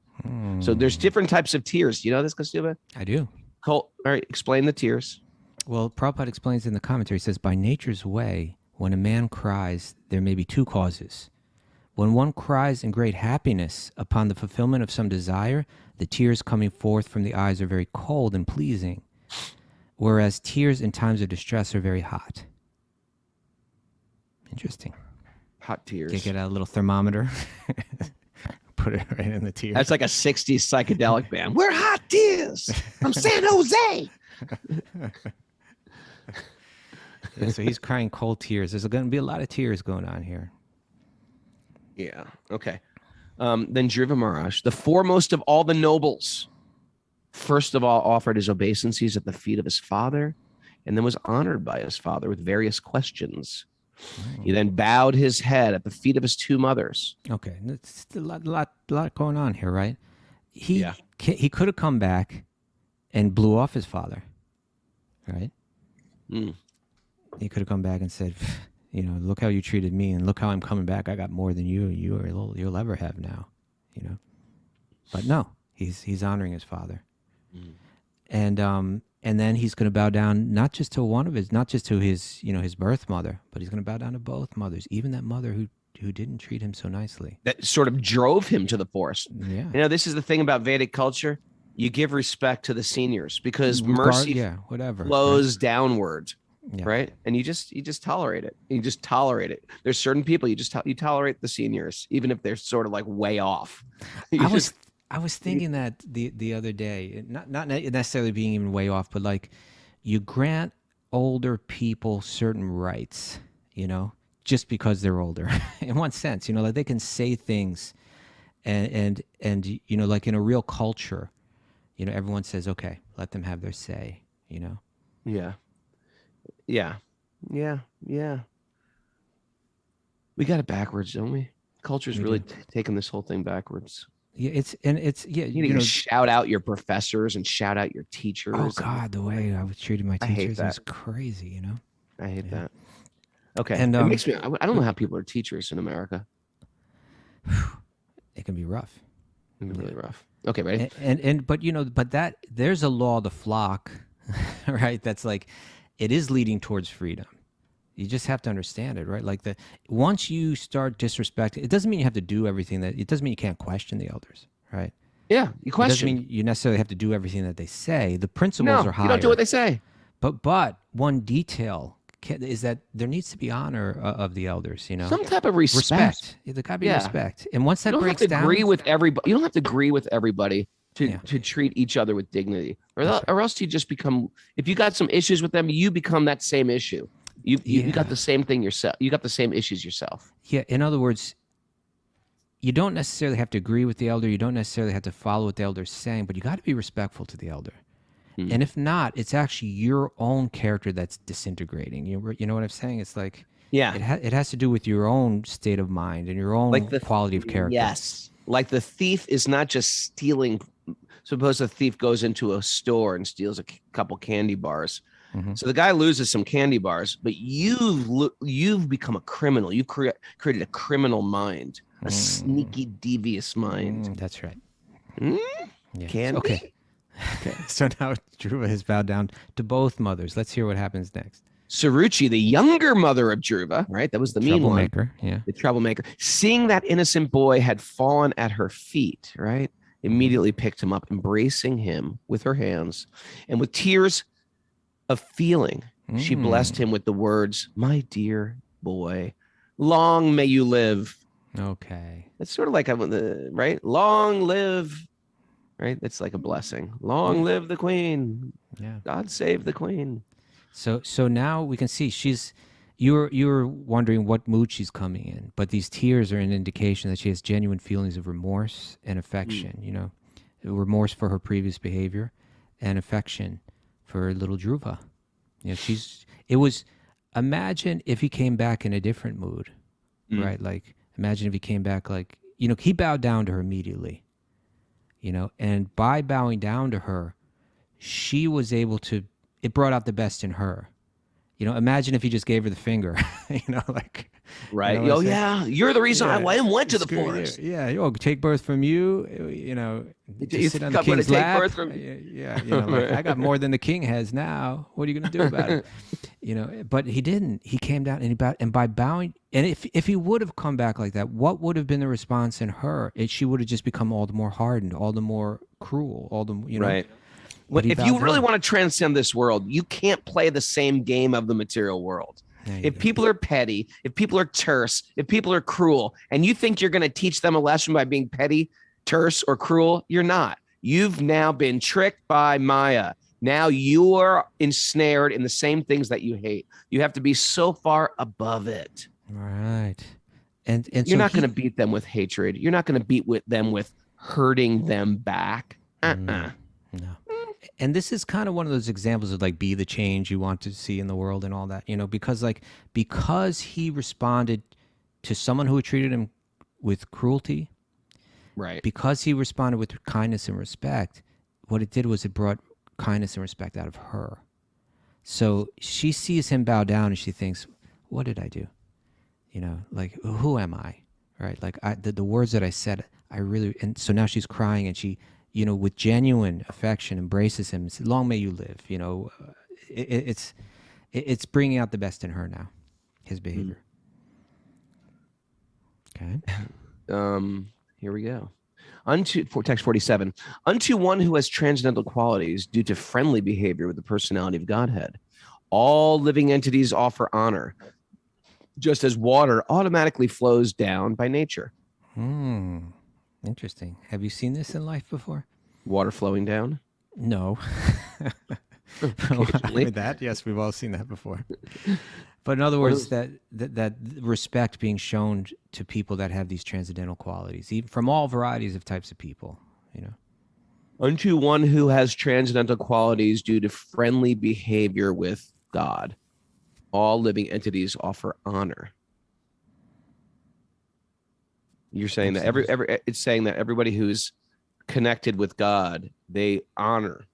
So there's different types of tears. Do you know this, Kaustubha? I do. Cold. All right, explain the tears. Well, Prabhupada explains in the commentary, he says, by nature's way, when a man cries, there may be two causes. When one cries in great happiness upon the fulfillment of some desire, the tears coming forth from the eyes are very cold and pleasing, whereas tears in times of distress are very hot. Interesting. Hot tears. You get a little thermometer, put it right in the tears. That's like a 60s psychedelic band. We're hot tears from San Jose. Yeah, so he's crying cold tears. There's going to be a lot of tears going on here. Yeah. Okay. Then Druva Maharaj, the foremost of all the nobles, first of all offered his obeisances at the feet of his father, and then was honored by his father with various questions. He then bowed his head at the feet of his two mothers. Okay, it's a lot going on here, right? He could have come back and blew off his father, right? He could have come back and said, look how you treated me, and look how I'm coming back. I got more than you'll ever have now, But no, he's honoring his father, and then he's going to bow down not just to his birth mother, but he's going to bow down to both mothers, even that mother who didn't treat him so nicely. That sort of drove him to the forest. Yeah. This is the thing about Vedic culture. You give respect to the seniors because mercy flows downward. Yeah. Right. And you just tolerate it. You just tolerate it. There's certain people you tolerate the seniors, even if they're sort of like way off. I was thinking that the other day, not necessarily being even way off, but like you grant older people certain rights, just because they're older in one sense, like they can say things and like in a real culture, everyone says, okay, let them have their say, Yeah. Yeah. We got it backwards, don't we? Culture's really taking this whole thing backwards. Yeah, you need to shout out your professors and shout out your teachers. Oh God, the way I was treating my teachers is crazy, I hate that. Okay. And it makes me I don't know how people are teachers in America. It can be rough. It can be really rough. Okay, ready? But that there's a law of the flock, right? That's like it is leading towards freedom. You just have to understand it, right? Like once you start disrespecting, it doesn't mean you have to do everything it doesn't mean you can't question the elders, right? Yeah, you It doesn't question. mean you necessarily have to do everything that they say. The principles No, are higher. you don't do what they say. But one detail is that there needs to be honor of the elders, Some type of respect. There got to be Yeah. respect. And once You that don't have breaks to down, agree with everybody. You don't have to agree with everybody to Yeah. treat each other with dignity, That's or else you just become. If you got some issues with them, you become that same issue. You got the same thing yourself. You got the same issues yourself. yeah, in other words, you don't necessarily have to agree with the elder. You don't necessarily have to follow what the elder's saying, but you got to be respectful to the elder. And if not, it's actually your own character that's disintegrating. You know what I'm saying? It's like, Yeah, it has to do with your own state of mind and your own quality of character. Yes, like the thief is not just stealing. Suppose a thief goes into a store and steals a couple candy bars. Mm-hmm. So the guy loses some candy bars, but you've become a criminal. You created a criminal mind, a sneaky, devious mind. That's right. Yeah. Candy. Okay. So now Druva has bowed down to both mothers. Let's hear what happens next. Saruchi, the younger mother of Druva, right? That was the mean one. Troublemaker, yeah. The troublemaker. Seeing that innocent boy had fallen at her feet, right? Immediately picked him up, embracing him with her hands. And with tears of feeling, she blessed him with the words, "My dear boy, long may you live." Okay. It's sort of like, right? Long live, right? It's like a blessing. Long live the queen. Yeah. God save the queen. So now we can see you're wondering what mood she's coming in, but these tears are an indication that she has genuine feelings of remorse and affection, you know, remorse for her previous behavior and affection for little Druva. You know, imagine if he came back in a different mood, right? Like, imagine if he came back like, you know, he bowed down to her immediately, you know, and by bowing down to her, she was able to, it brought out the best in her. You know, imagine if he just gave her the finger, you know, like. Right. You know Yeah. You're the reason I went to the Screw forest. you. Yeah. Oh, take birth from you, you know. You sit on think the I'm gonna king's take lap. birth from- Yeah. You know, like, I got more than the king has now. What are you going to do about it? You know, but he didn't. He came down and by bowing, and if he would have come back like that, what would have been the response in her? She would have just become all the more hardened, all the more cruel, all the, you know. Right. But he If you bowed really down. want to transcend this world, you can't play the same game of the material world. If people are petty, if people are terse, if people are cruel, and you think you're going to teach them a lesson by being petty, terse, or cruel, you're not. You've now been tricked by Maya. Now you're ensnared in the same things that you hate. You have to be so far above it. Right. And You're so not going to beat them with hatred. You're not going to beat them with hurting them back. No. And this is kind of one of those examples of like, be the change you want to see in the world and all that, you know, because he responded to someone who had treated him with cruelty, Right. because he responded with kindness and respect, what it did was it brought kindness and respect out of her. So she sees him bow down and she thinks, what did I do? You know, like, who am I? Right. Like the words that I said, and so now she's crying and she, you know, with genuine affection, embraces him and says, long may you live. You know, it's bringing out the best in her now, his behavior. Okay. Here we go. For text 47, unto one who has transcendental qualities due to friendly behavior with the personality of Godhead, all living entities offer honor, just as water automatically flows down by nature. Interesting. Have you seen this in life before? Water flowing down? No. Occasionally. Yes, we've all seen that before. But in other words, that respect being shown to people that have these transcendental qualities, even from all varieties of types of people, you know. Unto one who has transcendental qualities due to friendly behavior with God, all living entities offer honor. You're saying that it's saying that everybody who's connected with God, they honor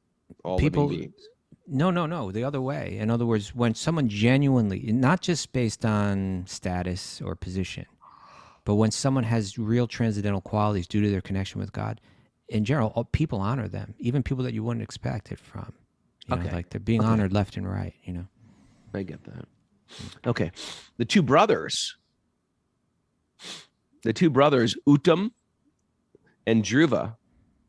all People, living beings. No, the other way. In other words, when someone genuinely, not just based on status or position, but when someone has real transcendental qualities due to their connection with God, in general, people honor them, even people that you wouldn't expect it from. You know, like they're being honored left and right, you know. I get that. Okay. The two brothers, Uttam and Druva,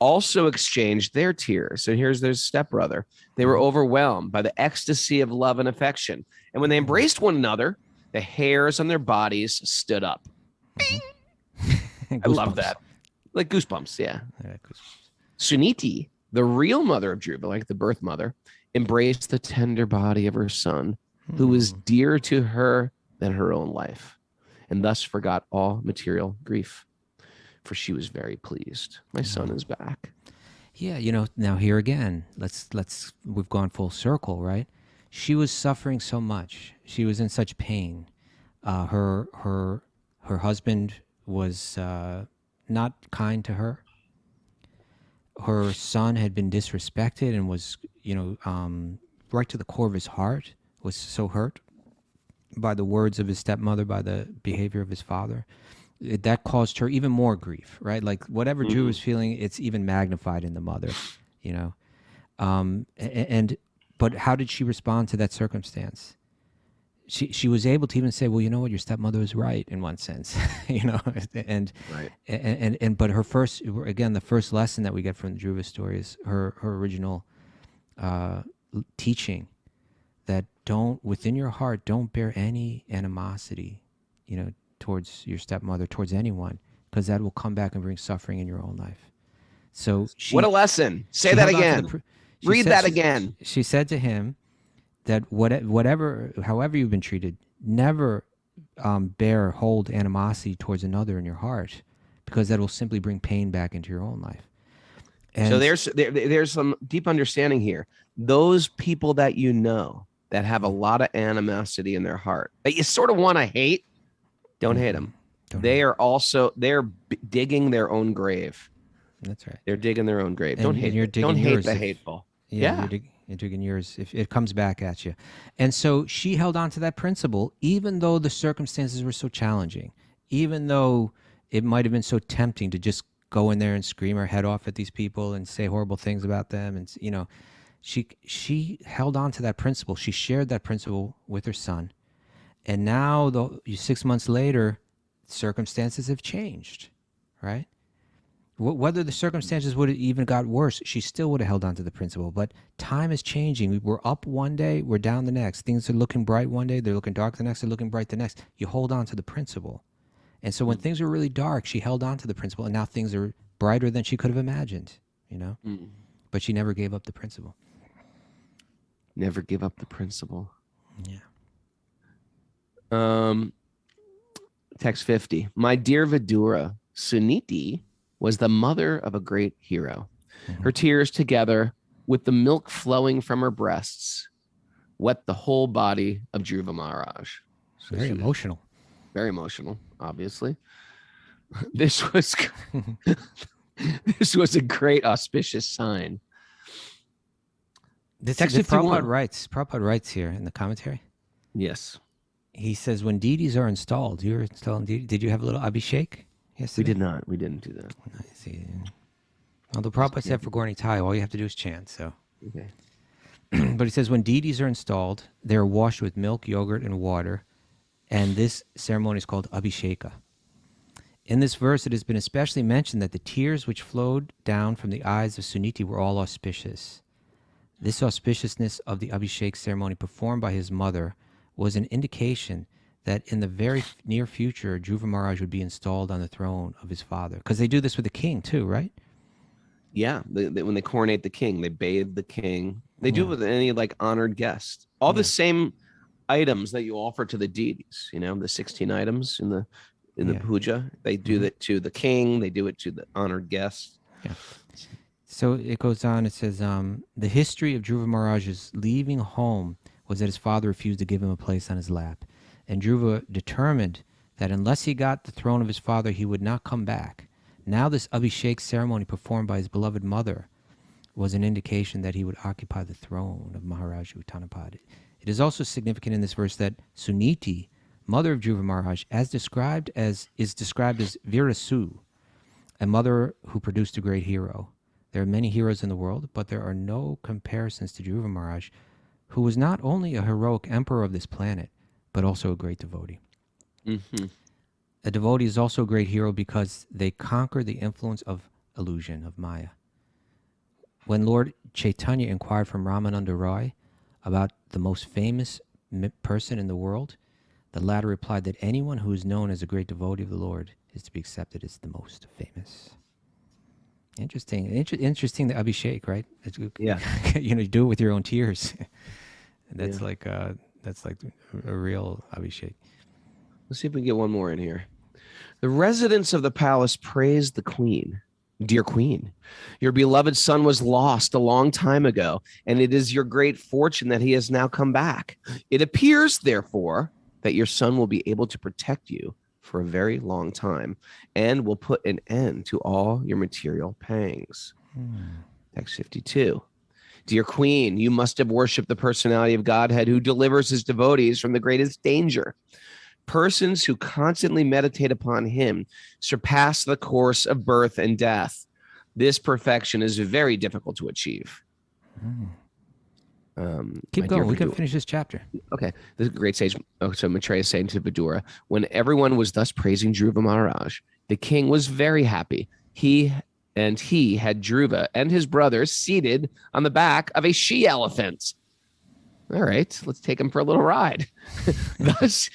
also exchanged their tears. So here's their stepbrother. They were overwhelmed by the ecstasy of love and affection. And when they embraced one another, the hairs on their bodies stood up. I love that. Like goosebumps, yeah. Suniti, the real mother of Druva, like the birth mother, embraced the tender body of her son, who was dearer to her than her own life, and thus forgot all material grief. For she was very pleased. My son is back. Yeah, you know, now here again, we've gone full circle, right? She was suffering so much. She was in such pain. Her husband was not kind to her. Her son had been disrespected and was, right to the core of his heart, was so hurt by the words of his stepmother, by the behavior of his father. That caused her even more grief, right? Like whatever Drew was feeling, it's even magnified in the mother, but how did she respond to that circumstance? She was able to even say, well, you know what, your stepmother was right in one sense, but her the first lesson that we get from the Druva story is her original teaching that within your heart, don't bear any animosity, towards your stepmother, towards anyone, because that will come back and bring suffering in your own life. So what a lesson. Say that again. Read that again. She said to him that however you've been treated, never hold animosity towards another in your heart, because that will simply bring pain back into your own life. And so there's some deep understanding here. Those people that that have a lot of animosity in their heart, that you sort of want to hate, don't hate them. They're digging their own grave. That's right. They're digging their own grave. Don't hate the hateful. Yeah. You're digging yours if it comes back at you. And so she held on to that principle, even though the circumstances were so challenging, even though it might have been so tempting to just go in there and scream her head off at these people and say horrible things about them. And, she held on to that principle. She shared that principle with her son. And now, 6 months later, circumstances have changed, right? Whether the circumstances would have even got worse, she still would have held on to the principle. But time is changing. We're up one day, we're down the next. Things are looking bright one day, they're looking dark the next, they're looking bright the next. You hold on to the principle. And so when things were really dark, she held on to the principle, and now things are brighter than she could have imagined, But she never gave up the principle. Never give up the principle. Yeah. Text 50. My dear Vidura, Suniti was the mother of a great hero. Her tears, together with the milk flowing from her breasts, wet the whole body of Druva Maharaj. So very emotional. Very emotional, obviously. This was a great auspicious sign. Text 51. Prabhupada writes here in the commentary. Yes. He says, when deities are installed, you were installing deities. Did you have a little abhishek yesterday? We did not. We didn't do that. I see. Although Prabhupada said for Gorni Tai, all you have to do is chant. So, okay. But he says, when deities are installed, they are washed with milk, yogurt, and water. And this ceremony is called abhisheka. In this verse, it has been especially mentioned that the tears which flowed down from the eyes of Suniti were all auspicious. This auspiciousness of the abhishek ceremony performed by his mother was an indication that in the very near future, Druva Maharaj would be installed on the throne of his father. Because they do this with the king too, right? Yeah, when they coronate the king, they bathe the king. They do it with any honored guest. All the same items that you offer to the deities, the 16 items in the puja. They do that to the king. They do it to the honored guests. Yeah. So it goes on. It says, the history of Druva Maharaj's leaving home was that his father refused to give him a place on his lap. And Druva determined that unless he got the throne of his father, he would not come back. Now this abhishek ceremony performed by his beloved mother was an indication that he would occupy the throne of Maharaj Uttanapad. It is also significant in this verse that Suniti, mother of Druva Maharaj, is described as Virasu, a mother who produced a great hero. There are many heroes in the world, but there are no comparisons to Druva Maharaj, who was not only a heroic emperor of this planet, but also a great devotee. Mm-hmm. A devotee is also a great hero because they conquer the influence of illusion, of Maya. when Lord Chaitanya inquired from Ramananda Roy about the most famous person in the world, the latter replied that anyone who is known as a great devotee of the Lord is to be accepted as the most famous. Interesting. Interesting, the Abhishek, right? Yeah. You do it with your own tears. That's like a real Abhishek. Let's see if we can get one more in here. The residents of the palace praised the queen. Dear queen, your beloved son was lost a long time ago, and it is your great fortune that he has now come back. It appears, therefore, that your son will be able to protect you for a very long time and will put an end to all your material pangs. Text 52. Dear queen, you must have worshipped the personality of Godhead who delivers his devotees from the greatest danger. Persons who constantly meditate upon him surpass the course of birth and death. This perfection is very difficult to achieve. Keep going. We can finish this chapter. Okay. This is a great sage. So Maitreya is saying to Vidura, when everyone was thus praising Druva Maharaj, the king was very happy. He had Druva and his brothers seated on the back of a she-elephant. All right, let's take him for a little ride. Thus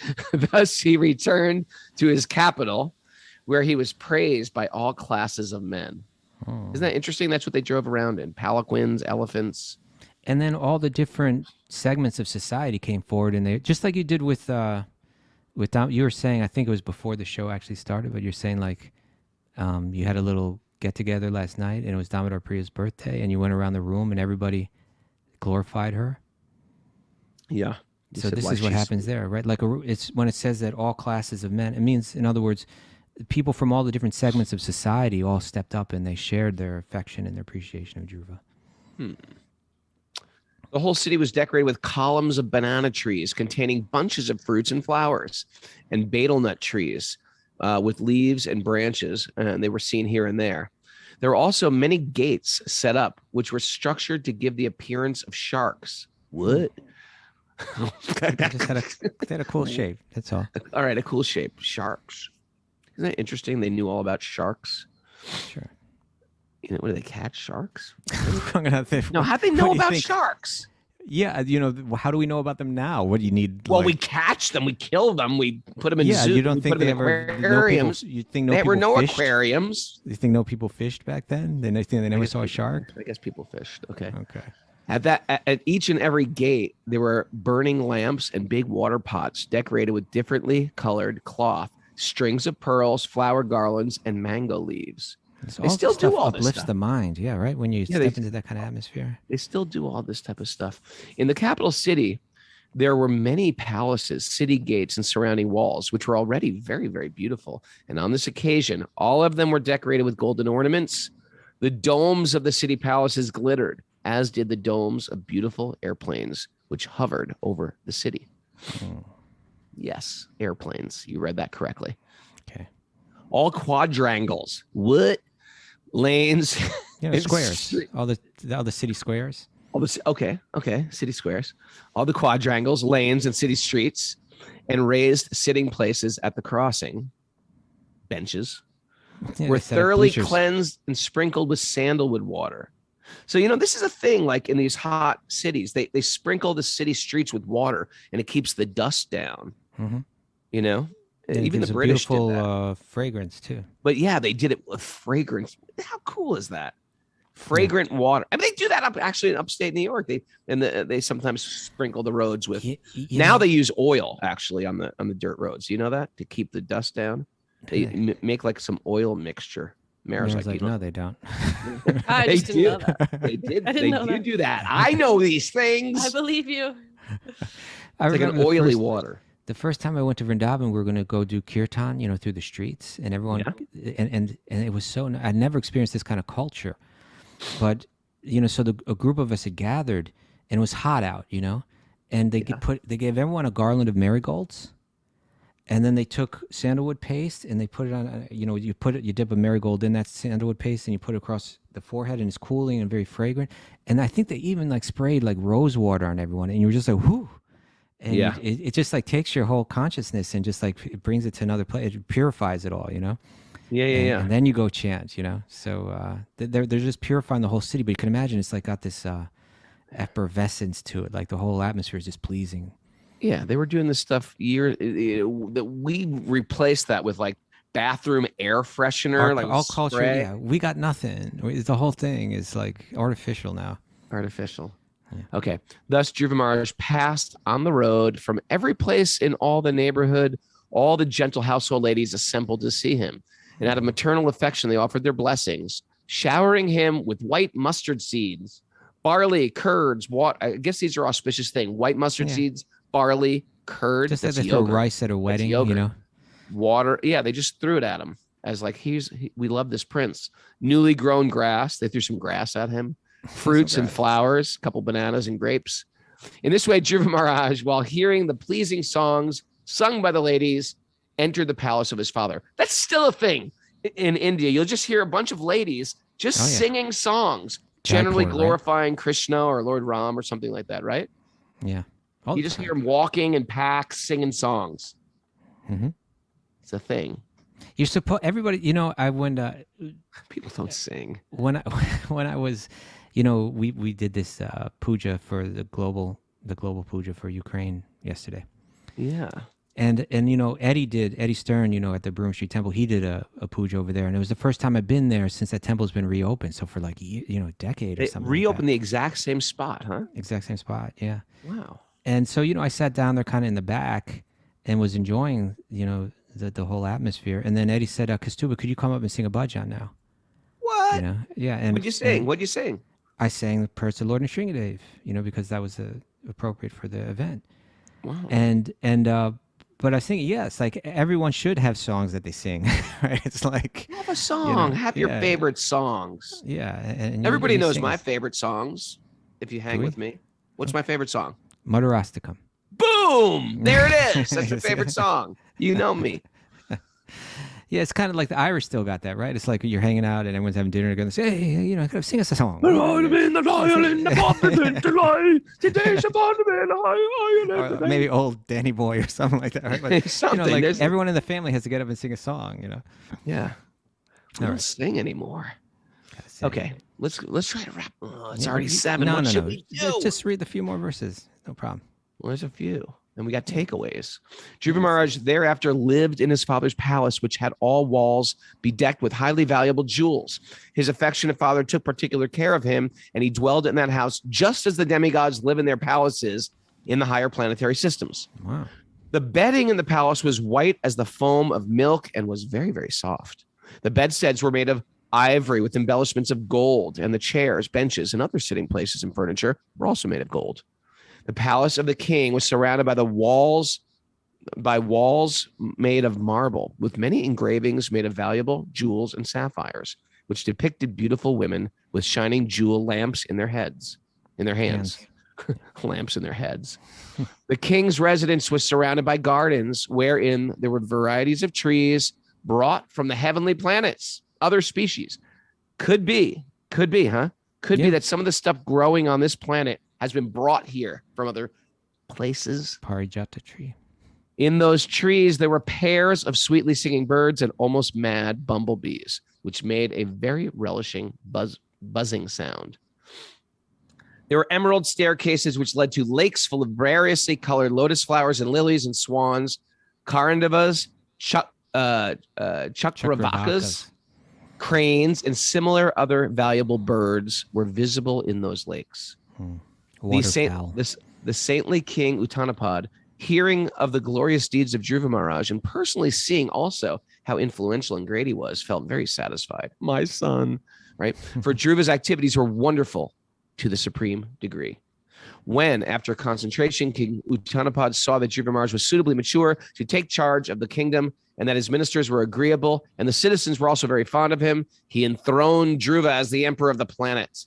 he returned to his capital, where he was praised by all classes of men. Isn't that interesting? That's what they drove around in: palanquins, elephants. And then all the different segments of society came forward, and they, just like you did with you were saying, I think it was before the show actually started, but you're saying like you had a little get together last night, and it was Damodar Priya's birthday, and you went around the room, and everybody glorified her. Yeah. So this is what happens there, right? Like it's when it says that all classes of men, it means, in other words, people from all the different segments of society all stepped up and they shared their affection and their appreciation of Druva. The whole city was decorated with columns of banana trees containing bunches of fruits and flowers, and betel nut trees with leaves and branches, and they were seen here and there. There were also many gates set up, which were structured to give the appearance of sharks. What? They had a cool shape. That's all. All right, a cool shape. Sharks. Isn't that interesting? They knew all about sharks. Sure. You know, what do they catch? Sharks? No, how'd they know about sharks? Yeah, how do we know about them now? What do you need? Well, we catch them, we kill them, we put them in zoos. You don't think they ever aquariums? You think there were no fished? Aquariums. You think no people fished back then? They never saw a shark? I guess people fished. Okay. Okay. At each and every gate, there were burning lamps and big water pots decorated with differently colored cloth, strings of pearls, flower garlands, and mango leaves. They still do all this stuff. Uplifts the mind, yeah, right? When you step into that kind of atmosphere. They still do all this type of stuff. In the capital city, there were many palaces, city gates, and surrounding walls, which were already very, very beautiful. And on this occasion, all of them were decorated with golden ornaments. The domes of the city palaces glittered, as did the domes of beautiful airplanes, which hovered over the city. Yes, airplanes. You read that correctly. Okay. All quadrangles. What? Lanes. Squares. All the city squares. Okay. City squares. All the quadrangles, lanes, and city streets, and raised sitting places at the crossing. Benches. Were thoroughly cleansed and sprinkled with sandalwood water. So, this is a thing, like in these hot cities, they sprinkle the city streets with water and it keeps the dust down, Even the British did that. Fragrance too. But yeah, they did it with fragrance. How cool is that? Fragrant water. I mean, they do that actually in upstate New York. They sometimes sprinkle the roads with. Now they use oil actually on the dirt roads. You know that, to keep the dust down. They make like some oil mixture. Mara's like, no, they don't. I just didn't know that. They did. I didn't know that. Do that. I know these things. I believe you. It's like an oily water. The first time I went to Vrindavan, we were going to go do kirtan, through the streets, and everyone, and it was so. I'd never experienced this kind of culture, but so a group of us had gathered, and it was hot out, and they gave everyone a garland of marigolds. And then they took sandalwood paste and they put it on, you dip a marigold in that sandalwood paste and you put it across the forehead, and it's cooling and very fragrant. And I think they even sprayed rose water on everyone, and you were just like, whoo. And it just takes your whole consciousness and just it brings it to another place. It purifies it all, Yeah, yeah, yeah. And then you go chant, So they're just purifying the whole city. But you can imagine it's like got this effervescence to it. Like the whole atmosphere is just pleasing. Yeah, they were doing this stuff that we replaced that with like bathroom air freshener, like All spray. culture, yeah. We got nothing. The whole thing is like artificial now. Artificial. Yeah. Okay. Thus, Dhruva Maharaj passed on the road from every place in all the neighborhood. All the gentle household ladies assembled to see him. And out of maternal affection, they offered their blessings, showering him with white mustard seeds, barley, curds, water. I guess these are auspicious things. White mustard seeds, barley, curd. Just as they throw rice at a wedding, Water. Yeah, they just threw it at him as like, we love this prince. Newly grown grass. They threw some grass at him. Fruits and flowers, a couple bananas and grapes. In this way, Dhruva Maharaj, while hearing the pleasing songs sung by the ladies, entered the palace of his father. That's still a thing in India. You'll just hear a bunch of ladies just singing songs, generally glorifying Krishna or Lord Ram or something like that, right? Yeah. You just hear them walking in packs, singing songs. Mm-hmm. It's a thing. You're supposed everybody. I went. People don't sing. When I was, we did this puja for the global puja for Ukraine yesterday. Yeah. And Eddie Stern, at the Broome Street Temple, he did a puja over there, and it was the first time I've been there since that temple's been reopened. So for like a decade or something. Reopened the exact same spot, huh? Exact same spot, yeah. Wow. And so I sat down there kind of in the back and was enjoying the whole atmosphere. And then Eddie said, Kaustubha, could you come up and sing a bhajan now? What? Yeah. And what'd you sing? What'd you sing? I sang the Prayers to Lord Nrsingadev, because that was appropriate for the event. Wow. But I think, yes, like everyone should have songs that they sing, right? It's like have a song. Have your favorite songs. Yeah. And everybody knows my favorite songs. If you hang with me, what's my favorite song? Madhurastakam. Boom! There it is. That's your favorite song. You know me. Yeah, it's kind of like the Irish still got that, right? It's like you're hanging out and everyone's having dinner and going to say, hey, sing us a song. Or maybe old Danny Boy or something like that, right? But, something. Everyone in the family has to get up and sing a song, Yeah. I don't sing anymore. Okay, let's try to wrap. Oh, it's already 7. No. We do? Just read a few more verses. No problem. Well, there's a few. And we got takeaways. Dhruva Maharaj thereafter lived in his father's palace, which had all walls bedecked with highly valuable jewels. His affectionate father took particular care of him, and he dwelled in that house just as the demigods live in their palaces in the higher planetary systems. Wow. The bedding in the palace was white as the foam of milk and was very, very soft. The bedsteads were made of ivory with embellishments of gold, and the chairs, benches, and other sitting places and furniture were also made of gold. The palace of the king was surrounded by walls made of marble, with many engravings made of valuable jewels and sapphires, which depicted beautiful women with shining jewel lamps in their hands. Lamps in their heads. The king's residence was surrounded by gardens wherein there were varieties of trees brought from the heavenly planets, other species. Could be, huh? Could be that some of the stuff growing on this planet has been brought here from other places. Parijata tree. In those trees, there were pairs of sweetly singing birds and almost mad bumblebees, which made a very relishing buzzing sound. There were emerald staircases which led to lakes full of variously colored lotus flowers and lilies and swans, karandavas, chakravakas, cranes, and similar other valuable birds were visible in those lakes. The saintly king Uttanapad, hearing of the glorious deeds of Dhruva Maharaj and personally seeing also how influential and great he was, felt very satisfied. My son, right? For Dhruva's activities were wonderful to the supreme degree. When, after concentration, King Uttanapad saw that Dhruva Maharaj was suitably mature to take charge of the kingdom and that his ministers were agreeable and interested were also very fond of him, he enthroned Druva as the emperor of the planet.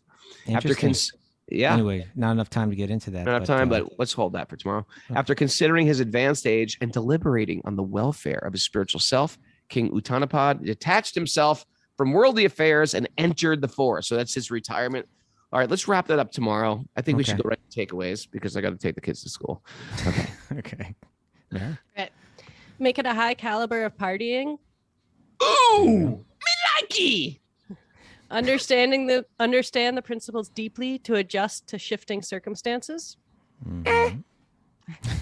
Anyway, not enough time to get into that. Not enough time, but let's hold that for tomorrow. Okay. After considering his advanced age and deliberating on the welfare of his spiritual self, King Uttanapad detached himself from worldly affairs and entered the forest. So that's his retirement. All right, let's wrap that up tomorrow. I think we should go right to takeaways because I got to take the kids to school. Okay. Okay. Yeah. Right. Make it a high caliber of partying. Oh, Malati. Understand the principles deeply to adjust to shifting circumstances. Mhm.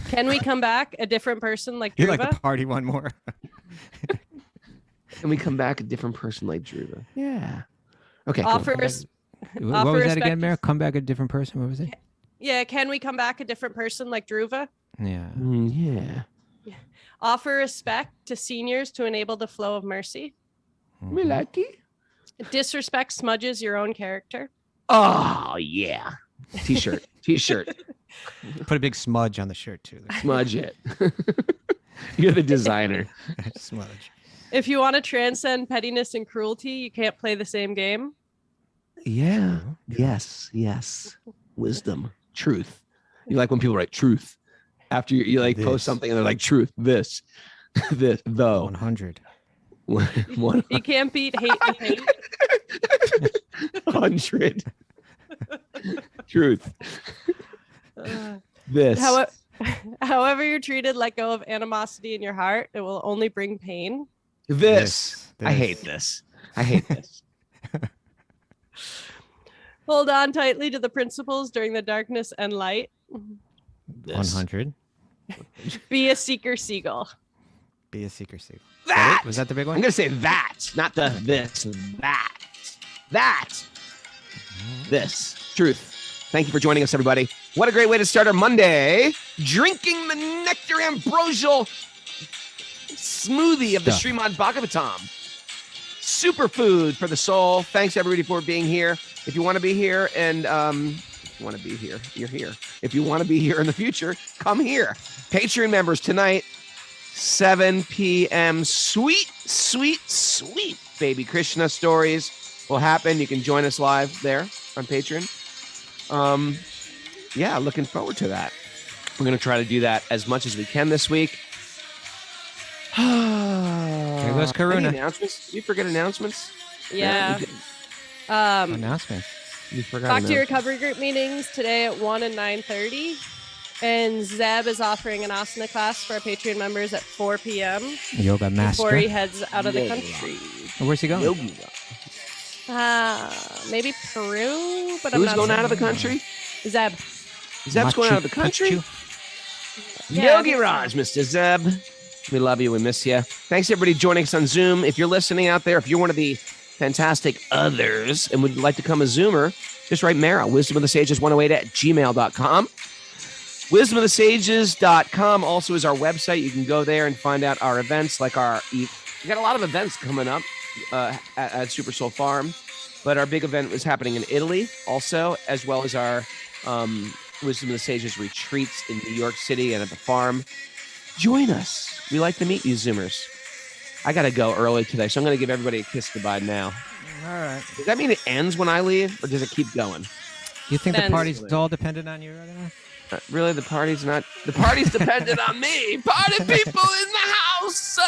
Can we come back a different person like You Druva? like the party one more? Can we come back a different person like Druva? Yeah. Okay. Cool. Offer What was offer that respect again, to- Mayor? Come back a different person. What was it? Yeah, can we come back a different person like Druva? Yeah. Yeah. Offer respect to seniors to enable the flow of mercy. Mhm. Malati. Disrespect smudges your own character. Oh yeah. T-shirt. T-shirt. Put a big smudge on the shirt too. Smudge it. You're the designer. Smudge. If you want to transcend pettiness and cruelty, you can't play the same game. Yeah. Yes. Yes. Wisdom. Truth. You like when people write truth after you like This. post something and they're like truth. This. This. Though. 100. One. You can't beat hate with hate. 100. Truth. Uh, This. However you're treated, let go of animosity in your heart. It will only bring pain. This. I This. hate this. I hate this. Hold on tightly to the principles during the darkness and light. This. 100. Be Be a seeker seagull. Be a seeker seeker. that. Was that the big I'm one? gonna say that, not the this. That. That. This. Truth. Thank you for joining us, everybody. What a great way to start our Monday. Drinking the nectar ambrosial smoothie of the Stuff. Srimad Bhagavatam. Superfood for the soul. Thanks, everybody, for being here. If you want to be here and if you want to be here, you're here. If you want to be here in the future, come here. Patreon members tonight, 7 p.m. Sweet, sweet, sweet baby Krishna stories will happen. You can join us live there on Patreon. Yeah, looking forward to that. We're going to try to do that as much as we can this week. There goes Karuna. Any announcements? Did you forget announcements? Yeah. you did. Announcement. You forgot Bhakti announcements. recovery group meetings today at 1 and 9:30. And Zeb is offering an asana class for our Patreon members at 4 p.m. Yoga master. before he heads out of the Yoga. country. Where's he going? Yogi. Maybe Peru, but I'm Who's not going certain. out of the country? Zeb. Zeb's going out of the Machu country? Picchu? Yeah, I Yogi think so. Raj, Mr. Zeb. We love you. We miss you. Thanks, everybody, joining us on Zoom. If you're listening out there, if you're one of the fantastic others and would like to come a Zoomer, just write Mara, wisdomofthesages108@gmail.com. Wisdomofthesages.com also is our website. You can go there and find out our events, like we got a lot of events coming up at Super Soul Farm, but our big event is happening in Italy also, as well as our Wisdom of the Sages retreats in New York City and at the farm. Join us. We like to meet you, Zoomers. I got to go early today, so I'm going to give everybody a kiss goodbye now. All right. Does that mean it ends when I leave, or does it keep going? You think the Depends. party's all dependent on you, Raghunath? Really, the party's not. The party's dependent on me. Party people in the house, sir.